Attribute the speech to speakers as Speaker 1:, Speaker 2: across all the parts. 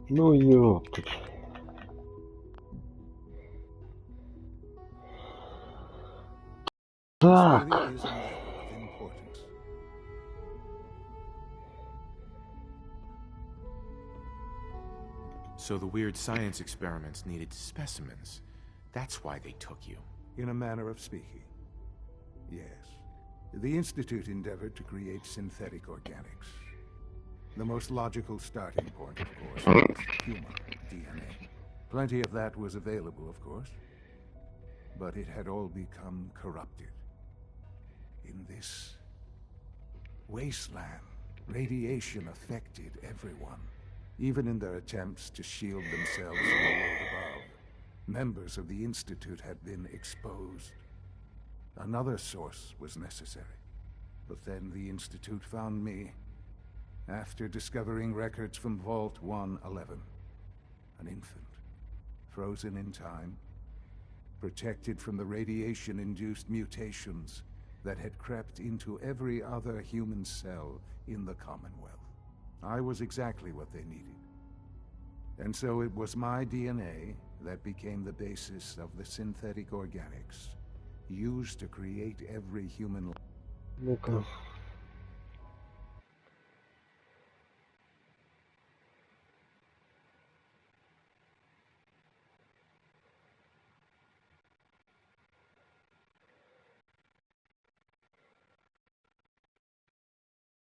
Speaker 1: Ну ёптать. Так.
Speaker 2: This really is a matter of importance.
Speaker 3: So the weird science experiments needed specimens. That's why they took you.
Speaker 2: In a manner of speaking. Yes. The Institute endeavored to create synthetic organics. The most logical starting point, of course, was human DNA. Plenty of that was available, of course. But it had all become corrupted. In this wasteland, radiation affected everyone. Even in their attempts to shield themselves from the world above, members of the Institute had been exposed. Another source was necessary. But then the Institute found me after discovering records from Vault 111. An infant, frozen in time, protected from the radiation-induced mutations that had crept into every other human cell in the Commonwealth. I was exactly what they needed. And so it was my DNA that became the basis of the synthetic organics used to create every human life.
Speaker 1: Ну-ка.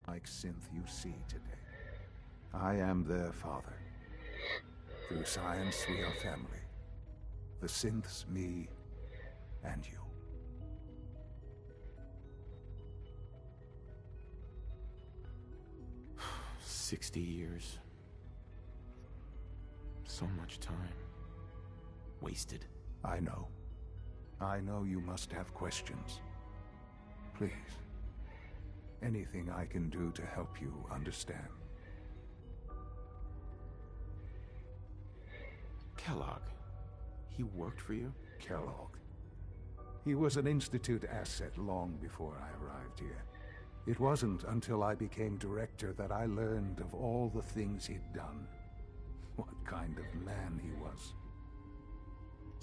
Speaker 2: Like synth you see today. I am their father. Through science, we are family. The synths, me, and you.
Speaker 3: "60 years. So much time. Wasted."
Speaker 2: I know. I know you must have questions. Please. Anything I can do to help you understand.
Speaker 3: Kellogg. He worked for you?
Speaker 2: Kellogg. He was an Institute asset long before I arrived here. It wasn't until I became director that I learned of all the things he'd done. What kind of man he was.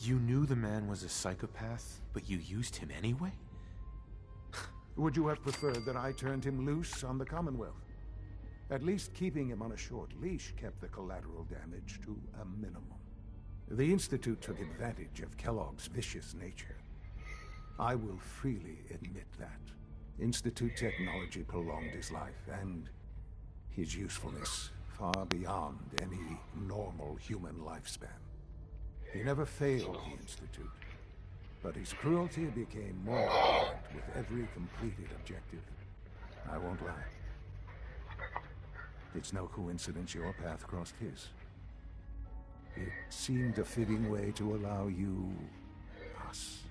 Speaker 3: You knew the man was a psychopath, but you used him anyway?
Speaker 2: Would you have preferred that I turned him loose on the Commonwealth? At least keeping him on a short leash kept the collateral damage to a minimum. The Institute took advantage of Kellogg's vicious nature. I will freely admit that. Institute technology prolonged his life, and his usefulness far beyond any normal human lifespan. He never failed the Institute, but his cruelty became more apparent with every completed objective. I won't lie. It's no coincidence your path crossed his. It seemed a fitting way to allow you, us,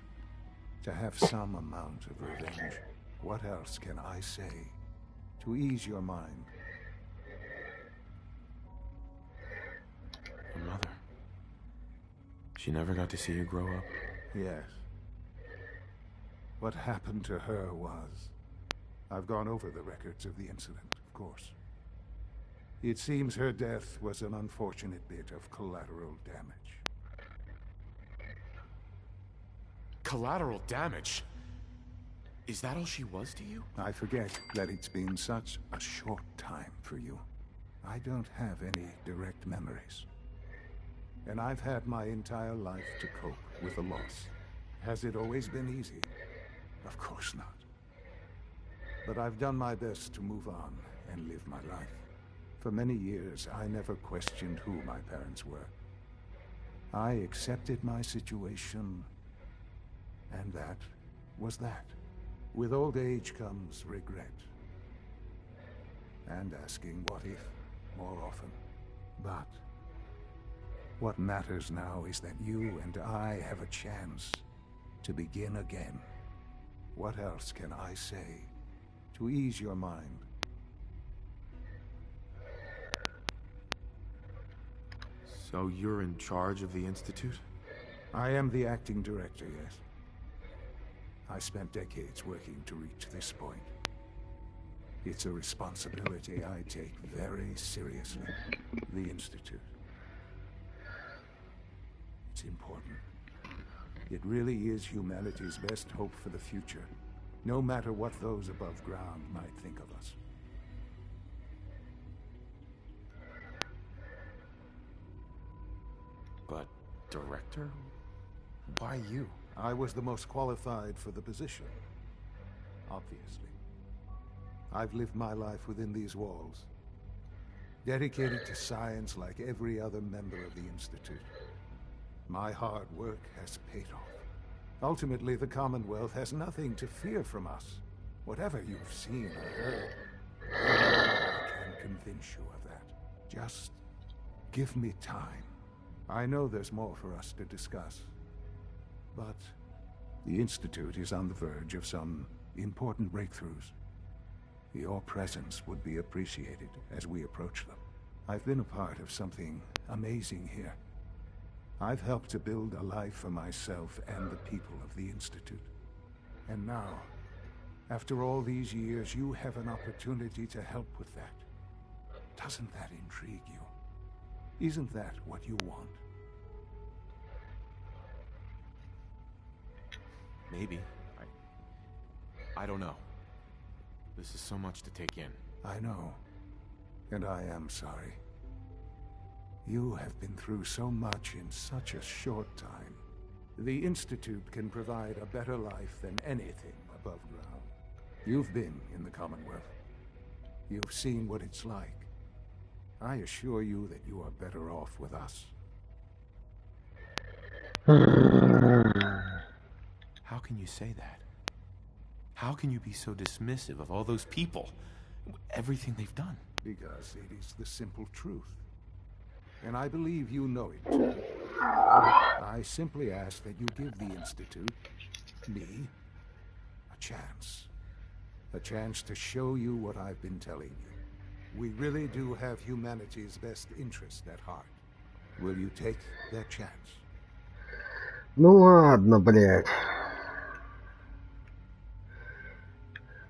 Speaker 2: to have some amount of revenge. What else can I say to ease your mind?
Speaker 3: Your mother. She never got to see you grow up?
Speaker 2: Yes. What happened to her was... I've gone over the records of the incident, of course. It seems her death was an unfortunate bit of collateral damage.
Speaker 3: Collateral damage? Is that all she was to you?
Speaker 2: I forget that it's been such a short time for you. I don't have any direct memories. And I've had my entire life to cope with the loss. Has it always been easy? Of course not. But I've done my best to move on and live my life. For many years, I never questioned who my parents were. I accepted my situation, and that was that. With old age comes regret. And asking what if more often. But what matters now is that you and I have a chance to begin again. What else can I say to ease your mind?
Speaker 3: So you're in charge of the Institute?
Speaker 2: I am the acting director, yes. I spent decades working to reach this point. It's a responsibility I take very seriously. The Institute. It's important. It really is humanity's best hope for the future, no matter what those above ground might think of us.
Speaker 3: But, Director? Why you?
Speaker 2: I was the most qualified for the position, obviously. I've lived my life within these walls, dedicated to science like every other member of the Institute. My hard work has paid off. Ultimately, the Commonwealth has nothing to fear from us. Whatever you've seen or heard, I know I can convince you of that. Just give me time. I know there's more for us to discuss, but the Institute is on the verge of some important breakthroughs. Your presence would be appreciated as we approach them. I've been a part of something amazing here. I've helped to build a life for myself and the people of the Institute. And now, after all these years, you have an opportunity to help with that. Doesn't that intrigue you? Isn't that what you want?
Speaker 3: Maybe. I don't know. This is so much to take in.
Speaker 2: I know. And I am sorry. You have been through so much in such a short time. The Institute can provide a better life than anything above ground. You've been in the Commonwealth. You've seen what it's like. I assure you that you are better off with us.
Speaker 3: How can you say that? How can you be so dismissive of all those people? Everything they've done?
Speaker 2: Because it is the simple truth. And I believe you know it too. I simply ask that you give the Institute, me, a chance. A chance to show you what I've been telling you. We really do have humanity's best interest at heart. Will you take that chance?
Speaker 1: Ну ладно, блядь.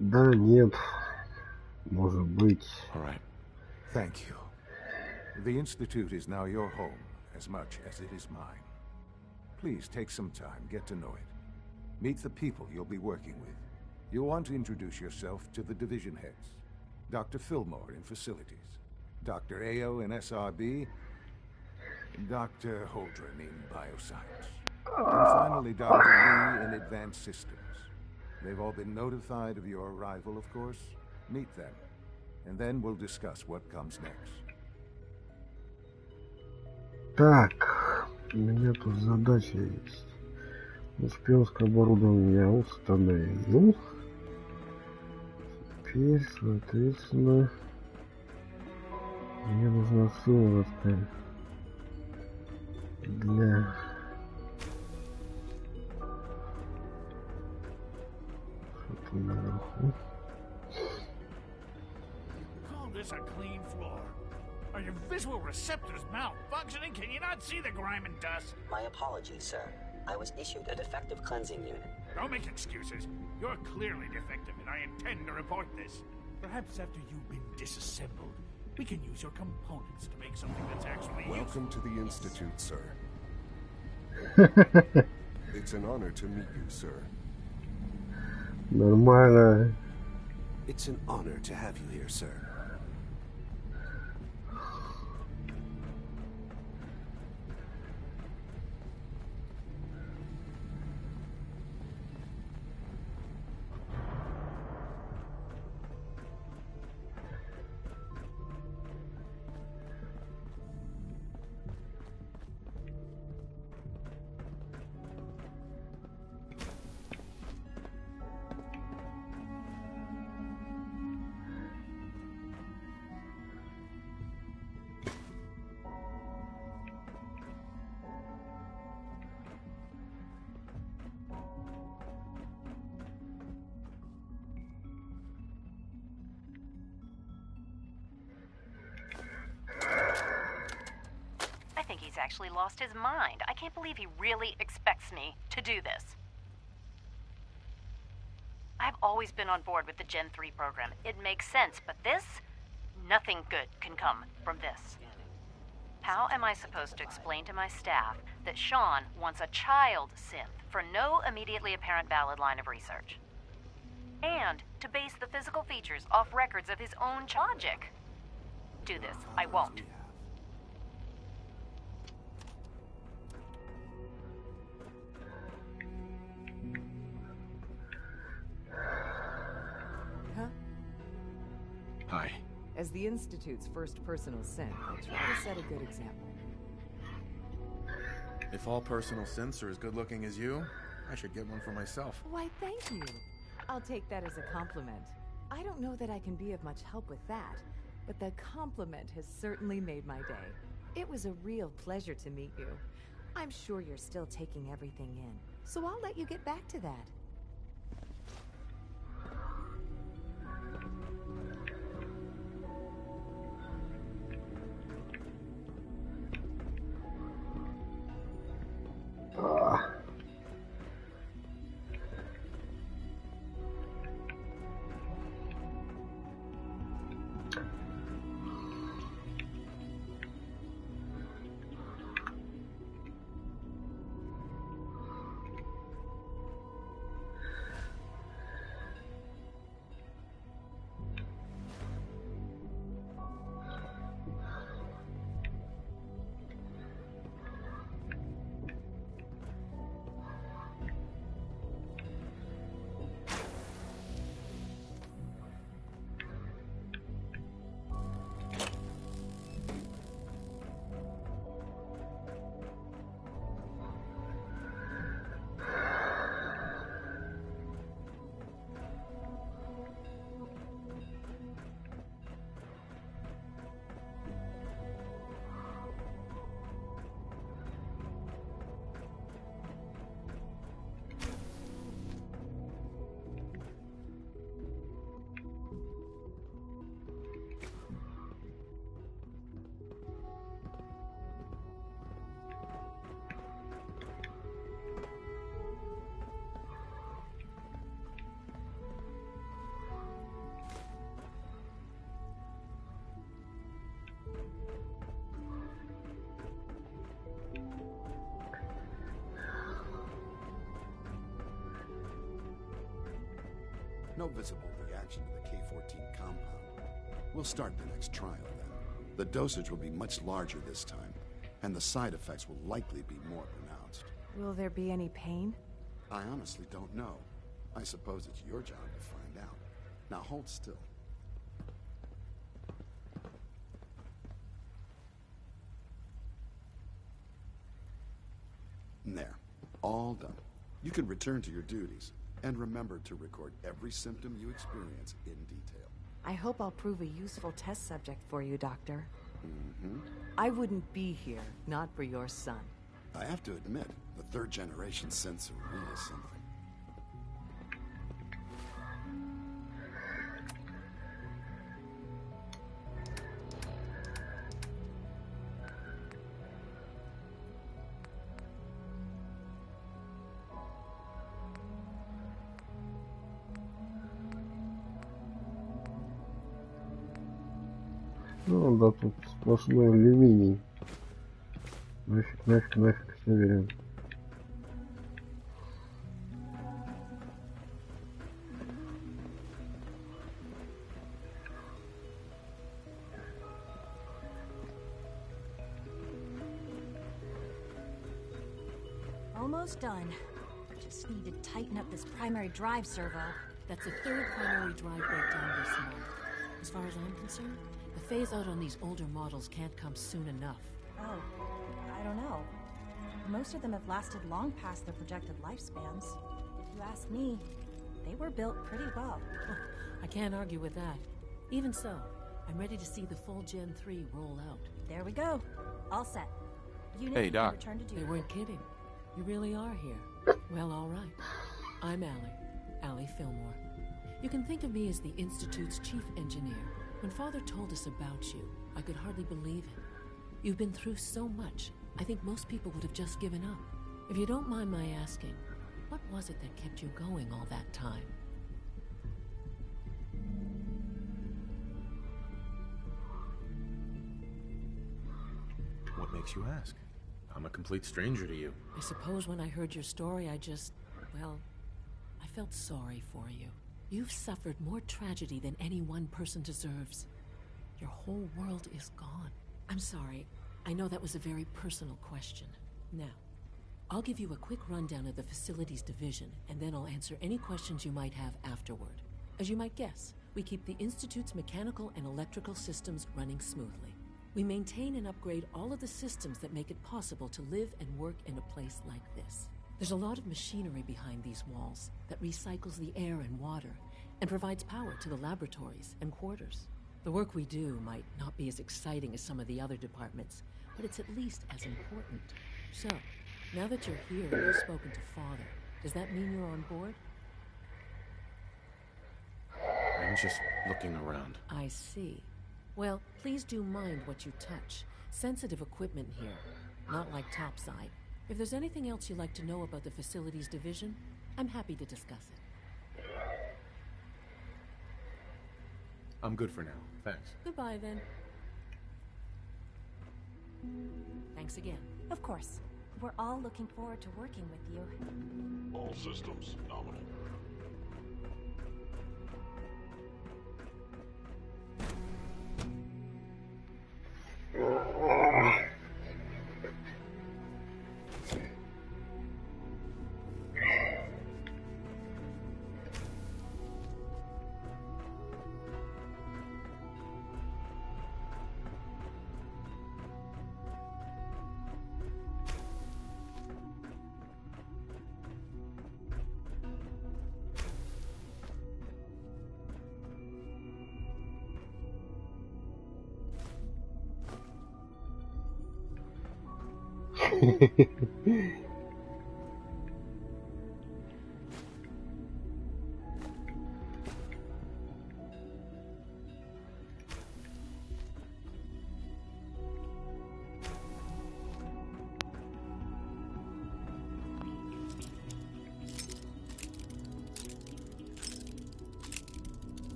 Speaker 1: Да, нет. Может быть.
Speaker 3: All right.
Speaker 2: Thank you. The Institute is now your home as much as it is mine. Please take some time, get to know it. Meet the people you'll be working with. You'll want to introduce yourself to the division heads. Dr. Fillmore in facilities, Dr. Ayo in SRB, Dr. Holdren in bioscience, and finally Dr. Lee in advanced systems. They've all been notified of your arrival, of course. Meet them, and then we'll discuss what comes next.
Speaker 1: Так, у меня тут задача есть. Шпионское оборудование я установил. Теперь, соответственно, мне нужна ссылка для... Что-то наверху.
Speaker 4: Call this a clean floor. Are your visual receptors malfunctioning? Can you not see the grime and dust?
Speaker 5: My apologies, sir. I was issued a defective cleansing unit.
Speaker 4: Don't make excuses. You're clearly defective, and I intend to report this. Perhaps after you've been disassembled, we can use your components to make something that's actually
Speaker 6: Welcome to the Institute, sir. It's an honor to meet you, sir.
Speaker 1: Нормально.
Speaker 6: It's an honor to have you here, sir.
Speaker 7: Actually lost his mind. I can't believe he really expects me to do this. I've always been on board with the Gen 3 program. It makes sense, but this? Nothing good can come from this. How am I supposed to explain to my staff that Sean wants a child synth for no immediately apparent valid line of research? And to base the physical features off records of his own logic? Do this. I won't.
Speaker 8: Huh?
Speaker 3: Hi.
Speaker 8: As the Institute's first personal synth, I try to set a good example.
Speaker 3: If all personal synths are as good looking as you, I should get one for myself.
Speaker 8: Why, thank you. I'll take that as a compliment. I don't know that I can be of much help with that, but the compliment has certainly made my day. It was a real pleasure to meet you. I'm sure you're still taking everything in, so I'll let you get back to that.
Speaker 6: No visible reaction to the K-14 compound. We'll start the next trial then. The dosage will be much larger this time, and the side effects will likely be more pronounced.
Speaker 8: Will there be any pain?
Speaker 6: I honestly don't know. I suppose it's your job to find out. Now hold still. There. All done. You can return to your duties. And remember to record every symptom you experience in detail.
Speaker 8: I hope I'll prove a useful test subject for you, Doctor.
Speaker 6: Mm-hmm.
Speaker 8: I wouldn't be here, not for your son.
Speaker 6: I have to admit, the third-generation synths are really something.
Speaker 1: Ну да, тут сплошной алюминий. Нафиг, нафиг, нафиг, все верим.
Speaker 9: Almost done. Just need to tighten up this primary drive servo.
Speaker 10: That's the third primary drive breakdown this month. As far as I'm concerned, the phase-out on these older models can't come soon enough.
Speaker 9: Oh, I don't know. Most of them have lasted long past their projected lifespans. If you ask me, they were built pretty well.
Speaker 10: Oh, I can't argue with that. Even so, I'm ready to see the full Gen 3 roll out.
Speaker 9: There we go. All set. Unit
Speaker 3: Hey, Doc.
Speaker 9: return to duty.
Speaker 10: They weren't kidding. You really are here. Well, all right. I'm Allie Fillmore. You can think of me as the Institute's chief engineer. When Father told us about you, I could hardly believe it. You've been through so much, I think most people would have just given up. If you don't mind my asking, what was it that kept you going all that time?
Speaker 3: makes you ask? I'm a complete stranger to you.
Speaker 10: I suppose when I heard your story, well, I felt sorry for you. You've suffered more tragedy than any one person deserves. Your whole world is gone. I'm sorry. I know that was a very personal question. Now, I'll give you a quick rundown of the facilities division, and then I'll answer any questions you might have afterward. As you might guess, we keep the Institute's mechanical and electrical systems running smoothly. We maintain and upgrade all of the systems that make it possible to live and work in a place like this. There's a lot of machinery behind these walls that recycles the air and water and provides power to the laboratories and quarters. The work we do might not be as exciting as some of the other departments, but it's at least as important. So, now that you're here and you've spoken to Father, does that mean you're on board?
Speaker 3: I'm just looking around.
Speaker 10: I see. Well, please do mind what you touch. Sensitive equipment here, not like topside. If there's anything else you'd like to know about the facilities division, I'm happy to discuss it.
Speaker 3: I'm good for now. Thanks.
Speaker 10: Goodbye, then. Thanks again.
Speaker 9: Of course. We're all looking forward to working with you.
Speaker 11: All systems nominal.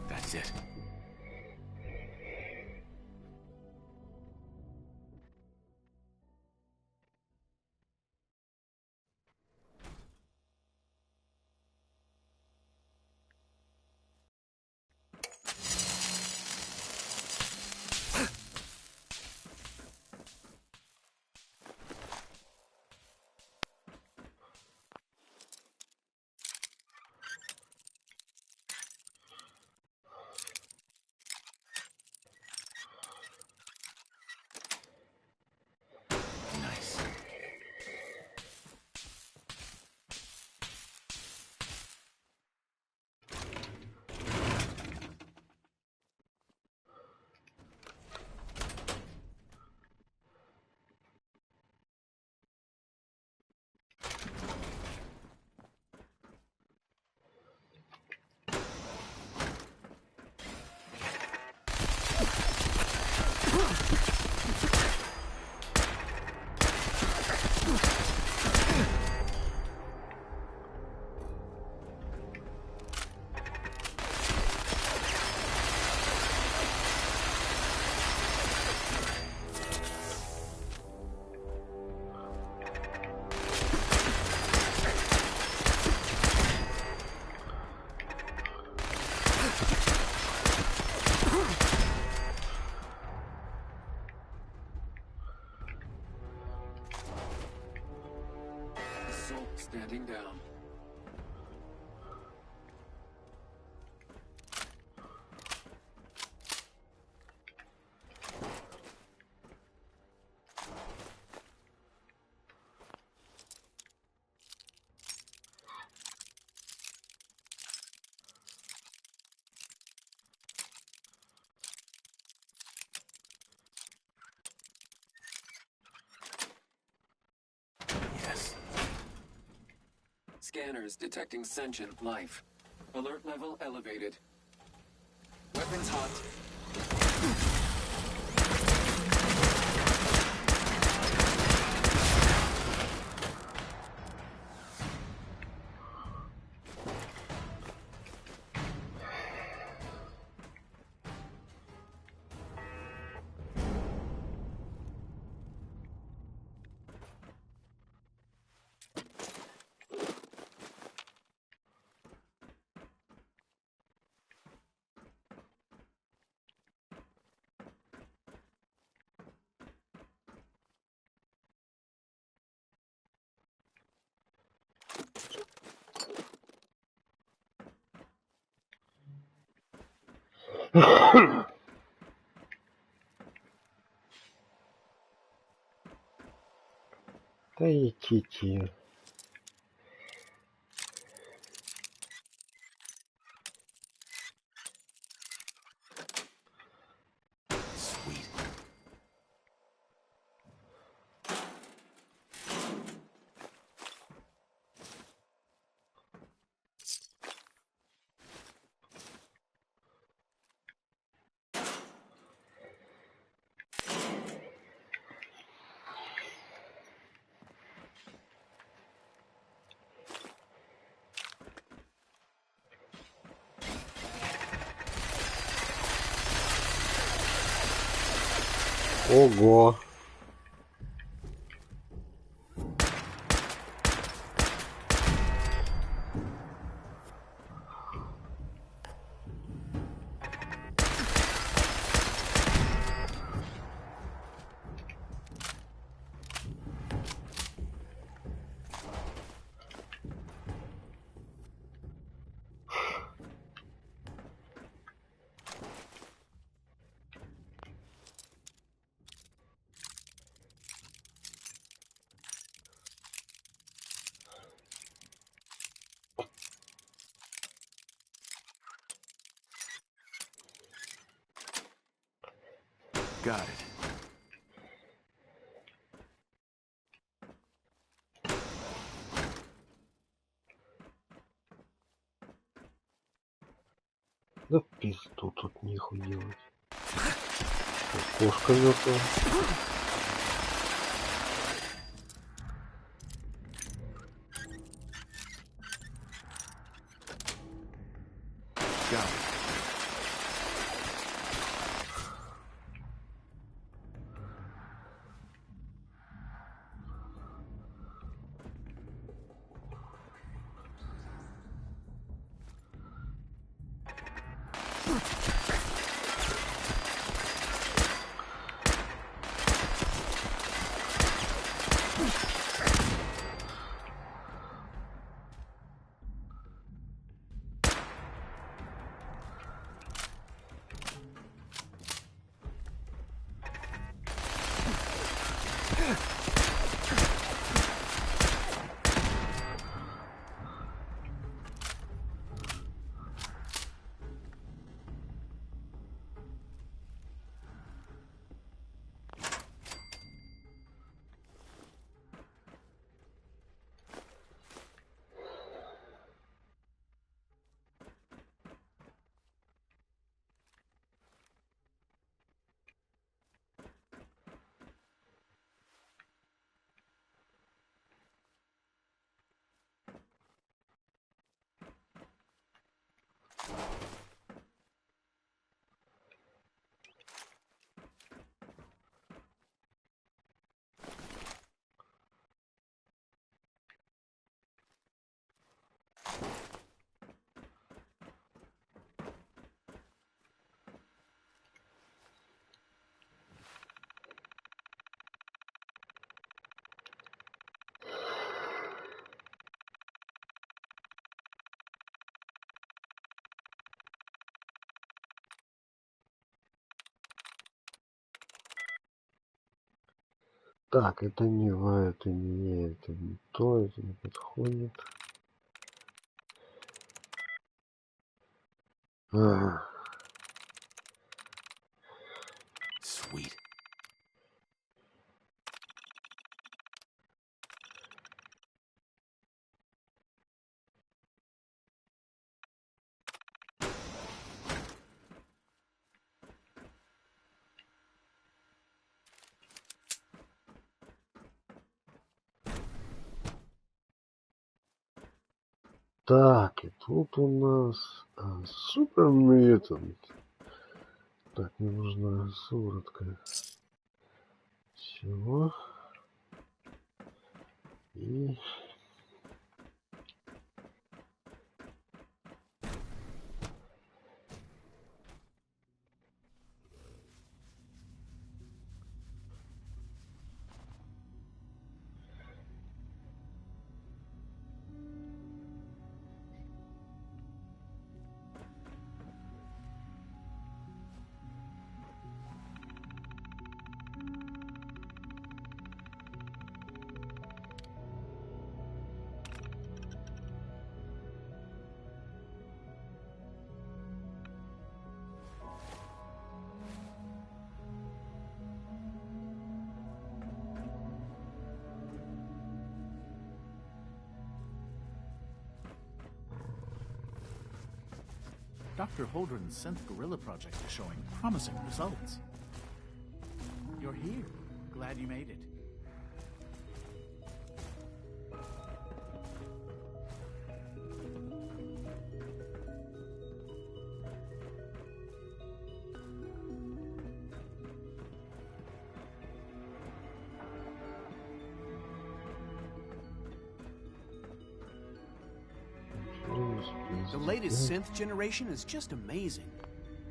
Speaker 3: That's it. Nice.
Speaker 12: Standing down. Scanners detecting sentient life. Alert level elevated. Weapons hot.
Speaker 1: Да идите.
Speaker 3: Sweet.
Speaker 1: Ого.
Speaker 3: Got it.
Speaker 1: Да в пизду тут нихуй делать. Кошка мертвая.
Speaker 3: Got it.
Speaker 1: Так, это не то, это не подходит.
Speaker 3: Sweet.
Speaker 1: Так, и тут у нас супер метод. Так, мне нужна сыворотка. Всего. И...
Speaker 4: Dr. Holdren's synth gorilla project is showing promising results. You're here. Glad you made it.
Speaker 11: The latest synth generation is just amazing.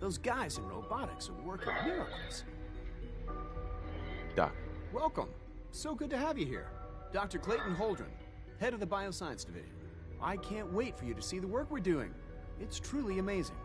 Speaker 11: Those guys in robotics are working miracles.
Speaker 3: Doc.
Speaker 11: Welcome. So good to have you here. Dr. Clayton Holdren, head of the Bioscience Division. I can't wait for you to see the work we're doing. It's truly amazing.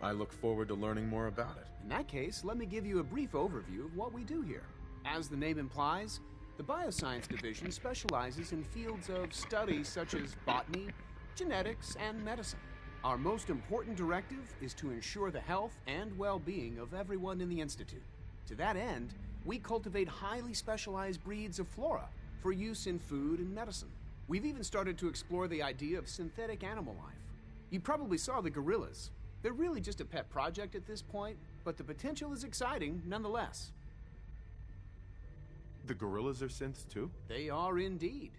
Speaker 3: I look forward to learning more about it.
Speaker 11: In that case, let me give you a brief overview of what we do here. As the name implies, the Bioscience Division specializes in fields of study such as botany, genetics, and medicine. Our most important directive is to ensure the health and well-being of everyone in the Institute. To that end, we cultivate highly specialized breeds of flora for use in food and medicine. We've even started to explore the idea of synthetic animal life. You probably saw the gorillas. They're really just a pet project at this point, but the potential is exciting nonetheless.
Speaker 3: The gorillas are synths too?
Speaker 11: They are indeed.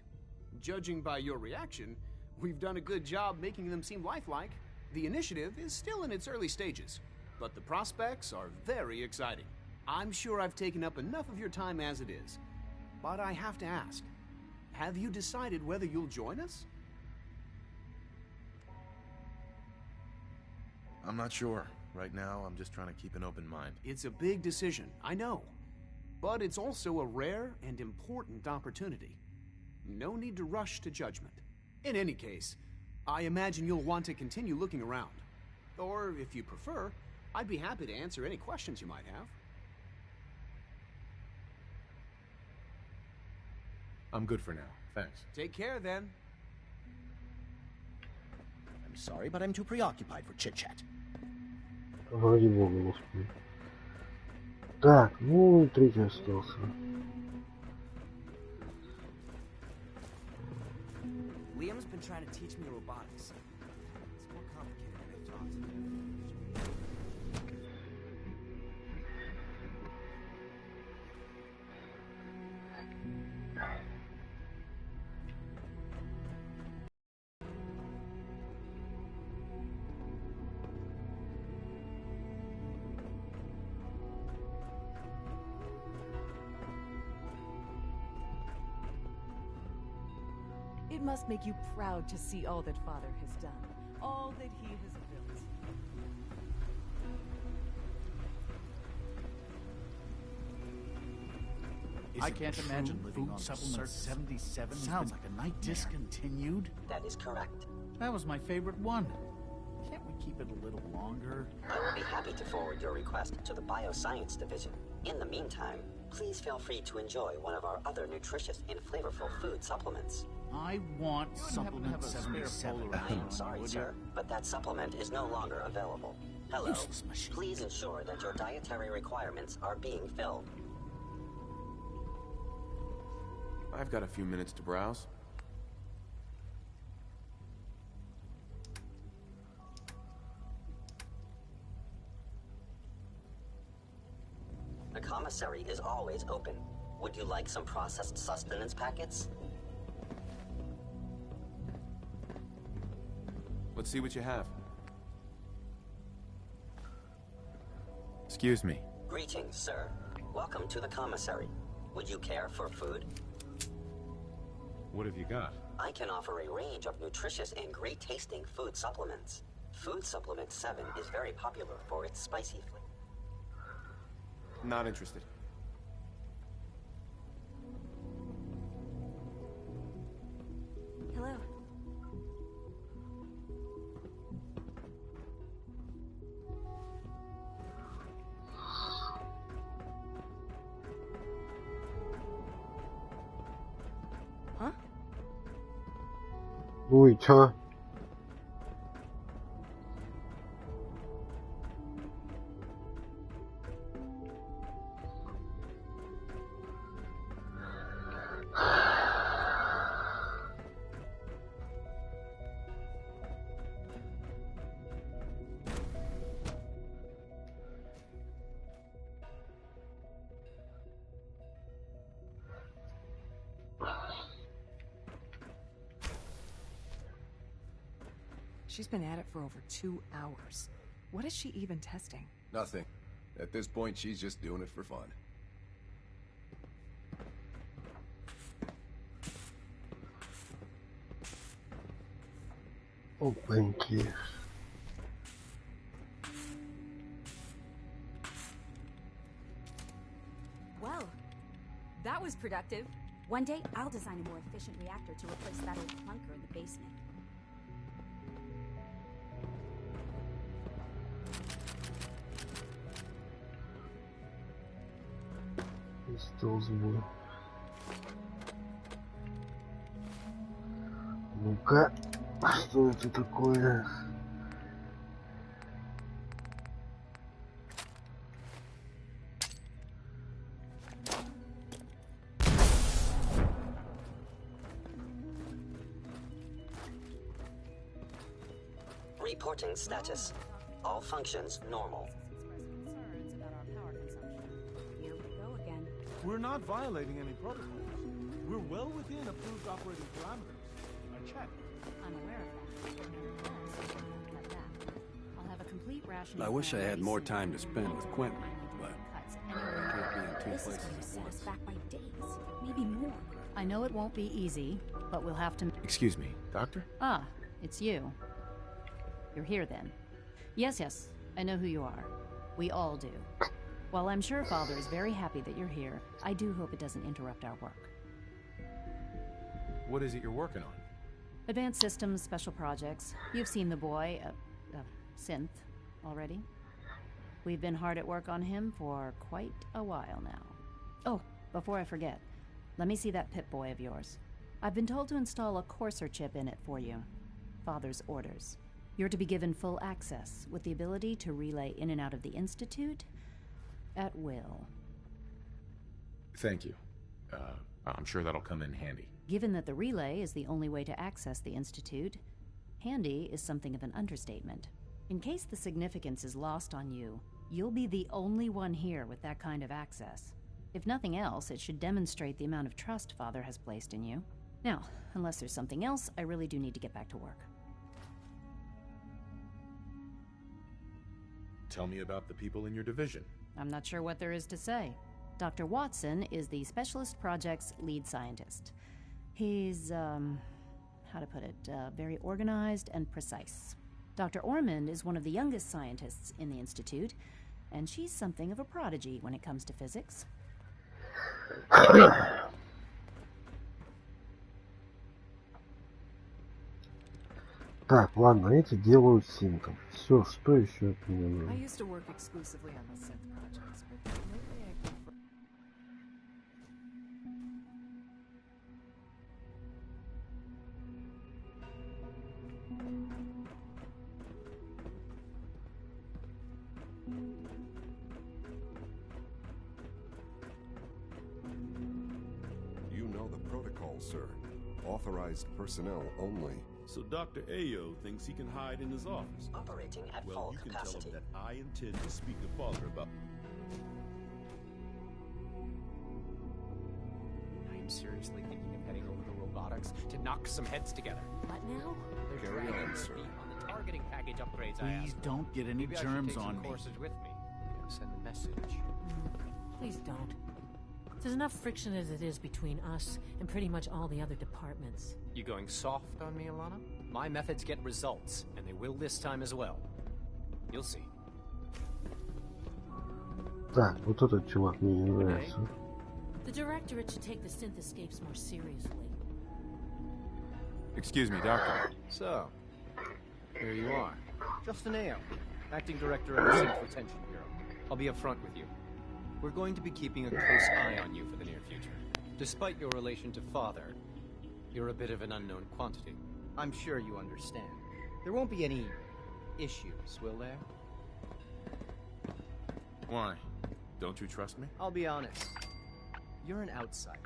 Speaker 11: Judging by your reaction, we've done a good job making them seem lifelike. The initiative is still in its early stages, but the prospects are very exciting. I'm sure I've taken up enough of your time as it is, but I have to ask, have you decided whether you'll join us?
Speaker 3: I'm not sure. Right now, I'm just trying to keep an open mind.
Speaker 11: It's a big decision, I know. But it's also a rare and important opportunity. No need to rush to judgment. In any case, I imagine you'll want to continue looking around. Or, if you prefer, I'd be happy to answer any questions you might have.
Speaker 3: I'm good for now. Thanks.
Speaker 11: Take care, then.
Speaker 13: I'm sorry, but I'm too preoccupied for chit-chat.
Speaker 1: Ради бога, господи. Так, ну, третий остался.
Speaker 14: Liam's been trying to teach me robotics. It's more complicated than I thought.
Speaker 8: It must make you proud to see all that Father has done, all that he has built.
Speaker 4: I can't imagine living on supplement 77 sounds like a nightmare. Discontinued?
Speaker 5: That is correct.
Speaker 4: That was my favorite one. Can't we keep it a little longer?
Speaker 5: I will be happy to forward your request to the Bioscience Division. In the meantime, please feel free to enjoy one of our other nutritious and flavorful food supplements.
Speaker 4: I want supplement 77.
Speaker 5: I am sorry, sir, but that supplement is no longer available. Hello. Please ensure that your dietary requirements are being filled.
Speaker 3: I've got a few minutes to browse.
Speaker 5: The commissary is always open. Would you like some processed sustenance packets?
Speaker 3: Let's see what you have. Excuse me.
Speaker 5: Greetings, sir. Welcome to the commissary. Would you care for food?
Speaker 3: What have you got?
Speaker 5: I can offer a range of nutritious and great-tasting food supplements. Food Supplement 7 is very popular for its spicy flavor.
Speaker 3: Not interested.
Speaker 9: Hello. Huh?
Speaker 1: Ой, чё?
Speaker 8: She's been at it for over 2 hours. What is she even testing?
Speaker 15: Nothing. At this point, she's just doing it for fun.
Speaker 1: Опаньки.
Speaker 16: Well, that was productive. One day, I'll design a more efficient reactor to replace that old clunker in the basement.
Speaker 1: Стол сбой. Ну-ка, что это такое?
Speaker 5: Reporting status. All functions normal.
Speaker 9: Here we go again.
Speaker 4: We're not violating any protocols. We're well within approved operating parameters. I checked.
Speaker 7: I'm aware of that. I'll have a complete rationing
Speaker 6: I wish I
Speaker 7: plan
Speaker 6: had
Speaker 7: ready
Speaker 6: more
Speaker 7: soon.
Speaker 6: time to spend with Quentin, but
Speaker 7: Cuts
Speaker 6: I
Speaker 7: anywhere
Speaker 6: can't be in two
Speaker 16: This is
Speaker 6: places
Speaker 16: going to
Speaker 6: at
Speaker 16: set us
Speaker 6: once.
Speaker 16: back by days, maybe more.
Speaker 7: I know it won't be easy, but we'll have to...
Speaker 3: Excuse me, Doctor?
Speaker 7: Ah, it's you. You're here then. Yes, I know who you are. We all do. While I'm sure Father is very happy that you're here, I do hope it doesn't interrupt our work.
Speaker 3: What is it you're working on?
Speaker 7: Advanced systems, special projects. You've seen the boy, Synth, already. We've been hard at work on him for quite a while now. Oh, before I forget, let me see that Pip-Boy of yours. I've been told to install a courser chip in it for you. Father's orders. You're to be given full access, with the ability to relay in and out of the Institute at will.
Speaker 3: Thank you. I'm sure that'll come in handy.
Speaker 7: Given that the relay is the only way to access the Institute, handy is something of an understatement. In case the significance is lost on you, you'll be the only one here with that kind of access. If nothing else, it should demonstrate the amount of trust Father has placed in you. Now, unless there's something else, I really do need to get back to work.
Speaker 3: Tell me about the people in your division.
Speaker 7: I'm not sure what there is to say. Dr. Watson is the Specialist Project's lead scientist. He's, how to put it, very organized and precise. Dr. Ormond is one of the youngest scientists in the Institute, and she's something of a prodigy when it comes to physics.
Speaker 1: Так, ладно, эти делают синтов. Все, что еще от меня
Speaker 8: I
Speaker 1: надо?
Speaker 8: used to work exclusively on the synth projects, but lately I've been...
Speaker 15: You know the protocol, sir. Authorized personnel only.
Speaker 17: So Dr. Ayo thinks he can hide in his office.
Speaker 5: Operating at
Speaker 17: Well,
Speaker 5: full
Speaker 17: you can
Speaker 5: capacity.
Speaker 17: tell him that I intend to speak to Father about...
Speaker 11: I'm seriously thinking of heading over to robotics to knock some heads together.
Speaker 8: What now?
Speaker 11: They're
Speaker 15: Carry
Speaker 11: dragging
Speaker 15: on,
Speaker 11: their
Speaker 15: sir.
Speaker 11: feet on the targeting package upgrades I
Speaker 14: Please
Speaker 11: asked.
Speaker 14: don't get any
Speaker 11: Maybe I should
Speaker 14: germs
Speaker 11: take some
Speaker 14: on me.
Speaker 11: courses with me. Send a message.
Speaker 10: Please don't. There's enough friction as it is between us and pretty much all the other departments.
Speaker 11: You going soft on me, Alana? My methods get results, and they will this time as well. You'll see.
Speaker 1: Так, вот этот чувак мне не нравится.
Speaker 10: The Directorate should take the synth escapes more seriously.
Speaker 3: Excuse me, Doctor.
Speaker 11: So, here you are. Justin Ayo, Acting Director of the Synth Retention Bureau. I'll be upfront with you. We're going to be keeping a close eye on you for the near future. Despite your relation to Father, you're a bit of an unknown quantity.
Speaker 14: I'm sure you understand. There won't be any issues, will there?
Speaker 3: Why? Don't you trust me?
Speaker 14: I'll be honest. You're an outsider.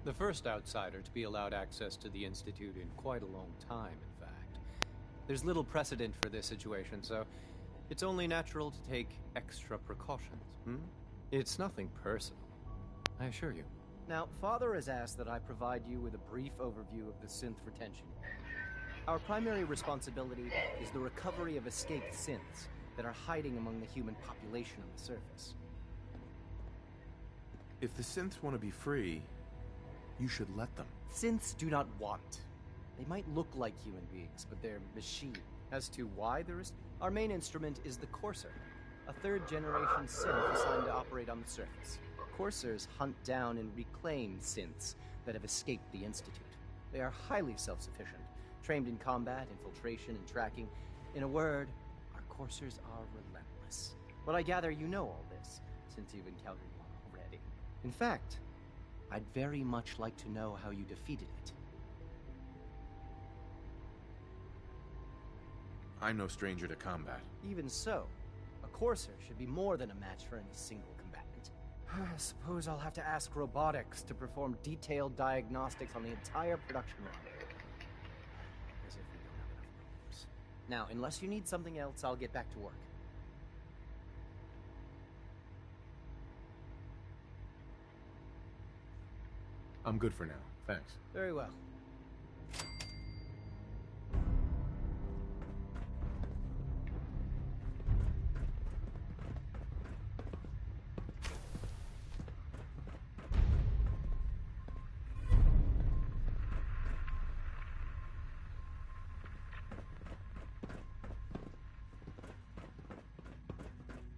Speaker 11: The first outsider to be allowed access to the Institute in quite a long time, in fact. There's little precedent for this situation, so it's only natural to take extra precautions, It's nothing personal, I assure you.
Speaker 14: Now, Father has asked that I provide you with a brief overview of the synth retention. Our primary responsibility is the recovery of escaped synths that are hiding among the human population on the surface.
Speaker 3: If the synths want to be free, you should let them.
Speaker 14: Synths do not want. They might look like human beings, but they're machine. As to why there is... Our main instrument is the Courser, a third-generation synth assigned to operate on the surface. Coursers hunt down and reclaim synths that have escaped the Institute. They are highly self-sufficient, trained in combat, infiltration, and tracking. In a word, our Coursers are relentless. But I gather you know all this, since you've encountered one already. In fact, I'd very much like to know how you defeated it.
Speaker 3: I'm no stranger to combat.
Speaker 14: Even so, a Courser should be more than a match for any single combatant. I suppose I'll have to ask robotics to perform detailed diagnostics on the entire production line. As if we don't have enough problems. Now, unless you need something else, I'll get back to work.
Speaker 3: I'm good for now, thanks.
Speaker 14: Very well.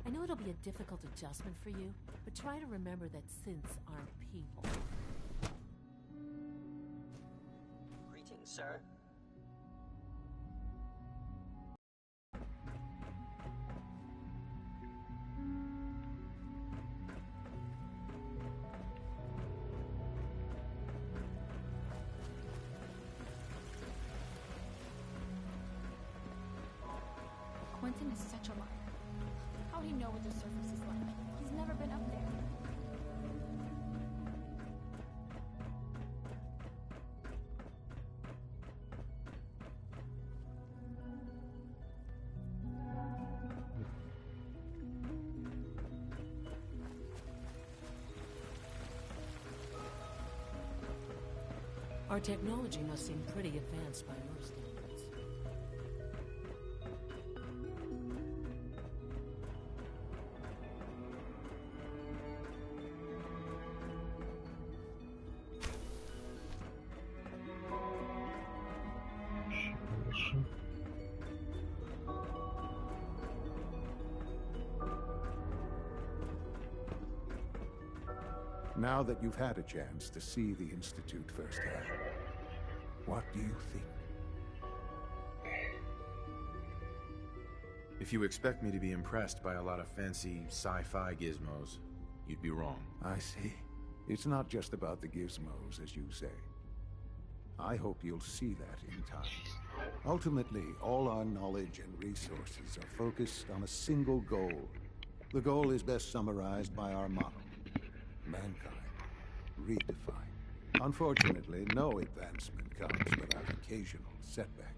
Speaker 10: I know it'll be a difficult adjustment for you, but try to remember that synths aren't people.
Speaker 5: Greetings, sir.
Speaker 18: Quentin is such a liar. How'd he know what the surface is like? He's never been up there.
Speaker 10: Our technology must seem pretty advanced by your standards.
Speaker 2: Now that you've had a chance to see the Institute firsthand, what do you think?
Speaker 3: If you expect me to be impressed by a lot of fancy sci-fi gizmos, you'd be wrong.
Speaker 2: I see. It's not just about the gizmos, as you say. I hope you'll see that in time. Ultimately, all our knowledge and resources are focused on a single goal. The goal is best summarized by our motto: mankind, redefined. Unfortunately, no advancement comes without occasional setbacks.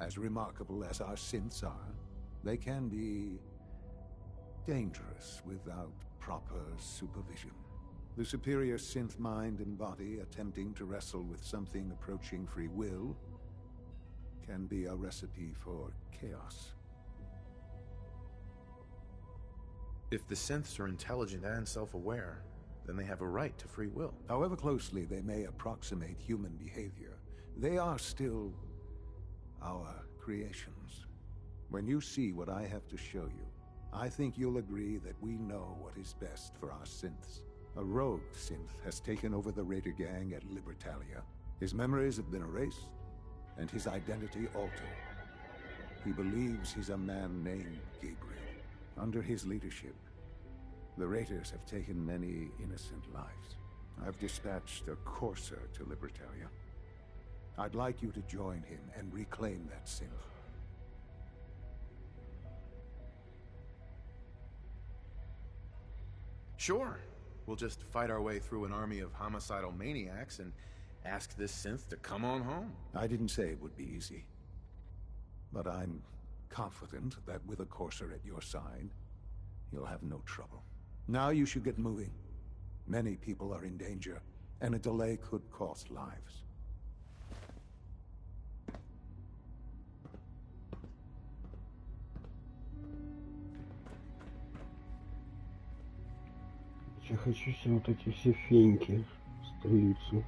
Speaker 2: As remarkable as our synths are, they can be dangerous without proper supervision. The superior synth mind and body attempting to wrestle with something approaching free will can be a recipe for chaos.
Speaker 3: If the synths are intelligent and self-aware, then they have a right to free will.
Speaker 2: However closely they may approximate human behavior, they are still our creations. When you see what I have to show you, I think you'll agree that we know what is best for our synths. A rogue synth has taken over the Raider gang at Libertalia. His memories have been erased, and his identity altered. He believes he's a man named Gabriel. Under his leadership, the Raiders have taken many innocent lives. I've dispatched a courser to Libertalia. I'd like you to join him and reclaim that synth.
Speaker 3: Sure. We'll just fight our way through an army of homicidal maniacs and ask this synth to come on home.
Speaker 2: I didn't say it would be easy. But I'm confident that with a courser at your side, you'll have no trouble. Now you should get moving. Many people are in danger, and a delay could cost lives.
Speaker 1: Я хочу себе вот эти все феньки, столицу.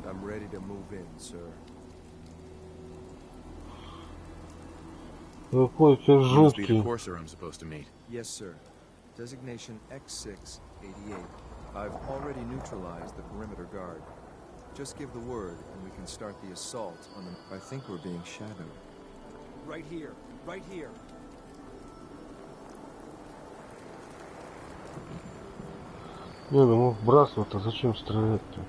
Speaker 19: I'm ready to move in, sir.
Speaker 1: Какой ты
Speaker 3: You must be the
Speaker 1: жуткий.
Speaker 3: courser I'm supposed to meet.
Speaker 19: Yes, sir. Designation X688. I've already neutralized the perimeter guard. Just give the word, and we can start the assault on them. I think we're being shadowed.
Speaker 11: Right here. Right here.
Speaker 1: Не, ну мы вбрасывать-то зачем стрелять-то?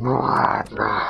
Speaker 1: Ну ладно.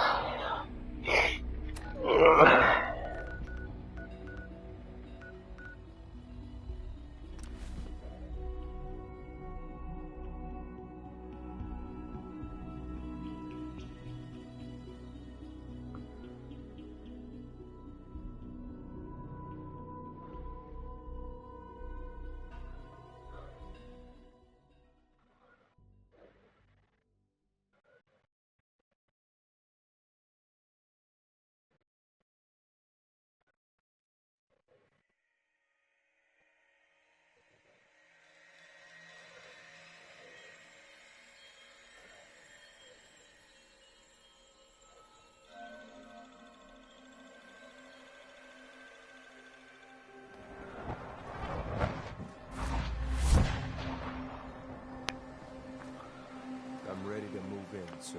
Speaker 19: I'm ready to move in, sir.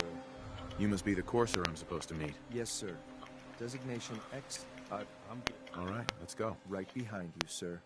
Speaker 3: You must be the courser I'm supposed to meet.
Speaker 19: Yes, sir. Designation X. I'm good.
Speaker 3: All right, let's go.
Speaker 19: Right behind you, sir.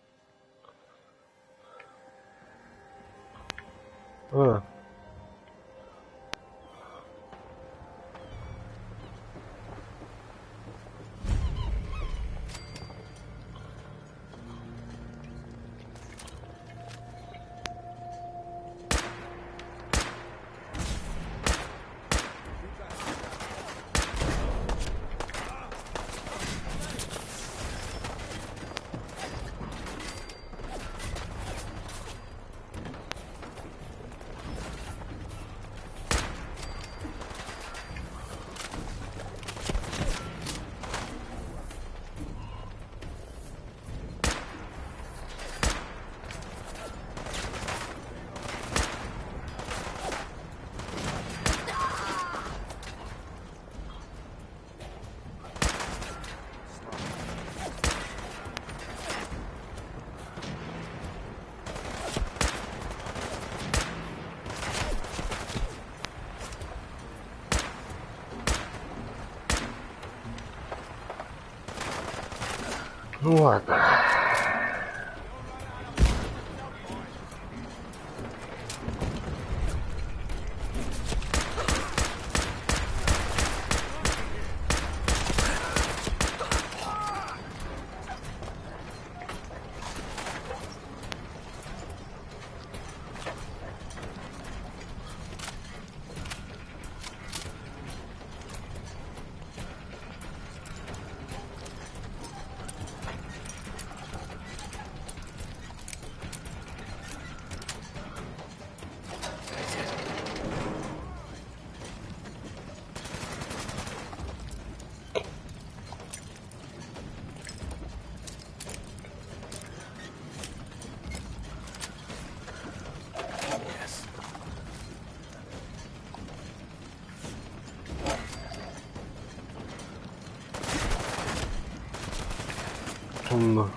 Speaker 1: Ну ладно. Шумно.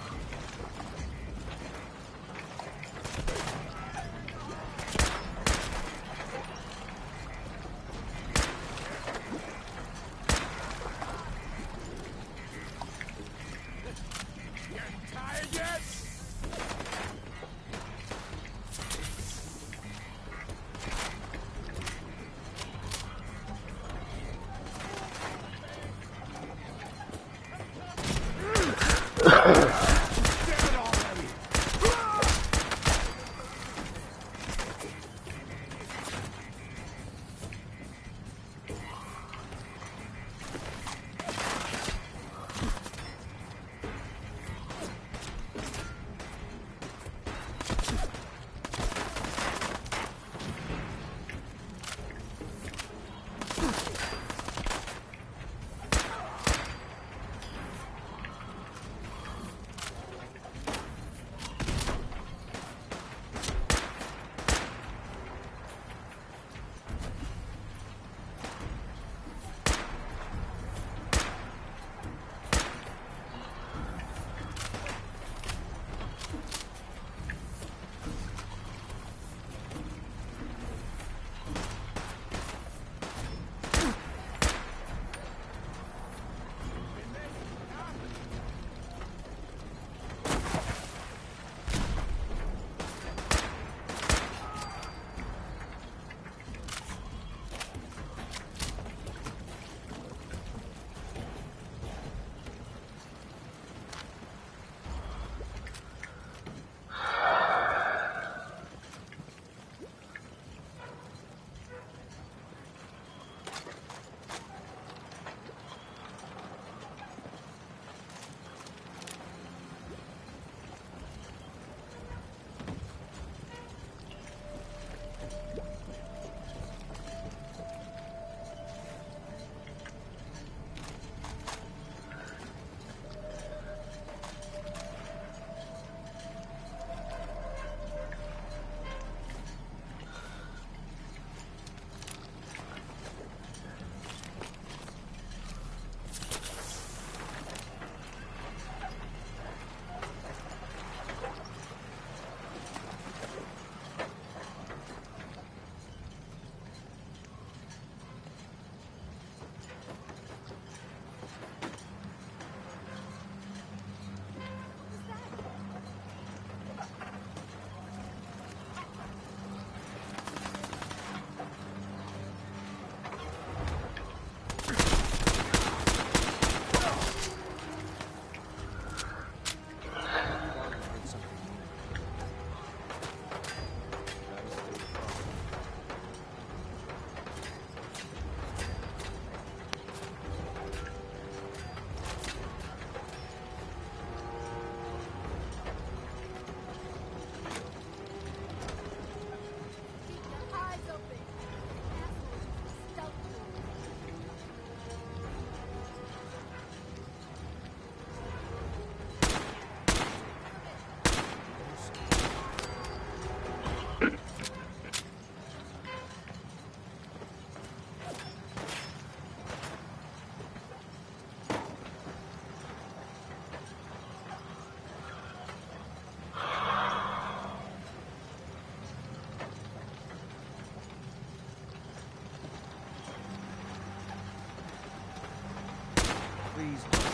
Speaker 14: Just